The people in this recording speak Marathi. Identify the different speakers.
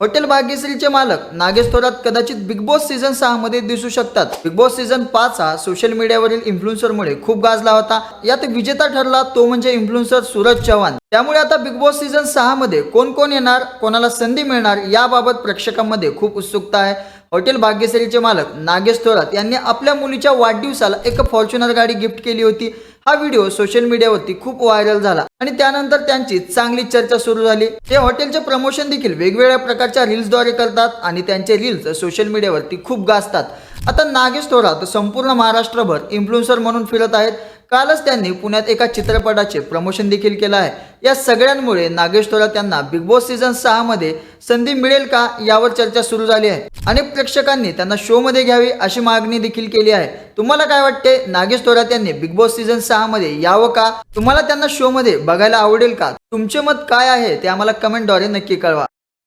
Speaker 1: हॉटेल भाग्यश्रीचे मालक नागेश थोरात कदाचित बिग बॉस सीझन 6 मध्ये दिसू शकतात। बिग बॉस सीझन 5 हा सोशल मीडियावरील इन्फ्लुएन्सरमुळे खूप गाजला होता। यात विजेता ठरला तो म्हणजे इन्फ्लुएन्सर सूरज चव्हाण। त्यामुळे आता बिग बॉस सीझन 6 मध्ये कोण कोण येणार, कोणाला संधी मिळणार याबाबत प्रेक्षकांमध्ये खूप उत्सुकता आहे। हॉटेल भाग्यश्रीचे मालक नागेश थोरात यांनी आपल्या मुलीच्या वाढदिवसाला एक फॉर्च्युनर गाडी गिफ्ट केली होती। हा व्हिडिओ सोशल मीडियावरती खूप व्हायरल झाला आणि त्यानंतर त्यांची चांगली चर्चा सुरू झाली। ते हॉटेलचे प्रमोशन देखील वेगवेगळ्या प्रकारच्या रील्सद्वारे करतात आणि त्यांचे रील्स सोशल मीडियावरती खूप गाजतात। आता नागेश थोरात संपूर्ण महाराष्ट्रभर इन्फ्लुएन्सर म्हणून फिरत आहेत। कालच त्यांनी पुण्यात एका चित्रपटाचे प्रमोशन देखील केलं आहे। या सगळ्यांमुळे नागेश थोरात यांना बिग बॉस सीझन 6 मध्ये संधी मिळेल का यावर चर्चा सुरू झाली आहे। अनेक प्रेक्षकांनी त्यांना शो मध्ये घ्यावे अशी मागणी देखील केली आहे। तुम्हाला काय वाटते, नागेश थोरात यांनी बिग बॉस सीझन 6 मध्ये यावं का? तुम्हाला त्यांना शो मध्ये बघायला आवडेल का? तुमचे मत काय आहे ते आम्हाला कमेंटद्वारे नक्की कळवा।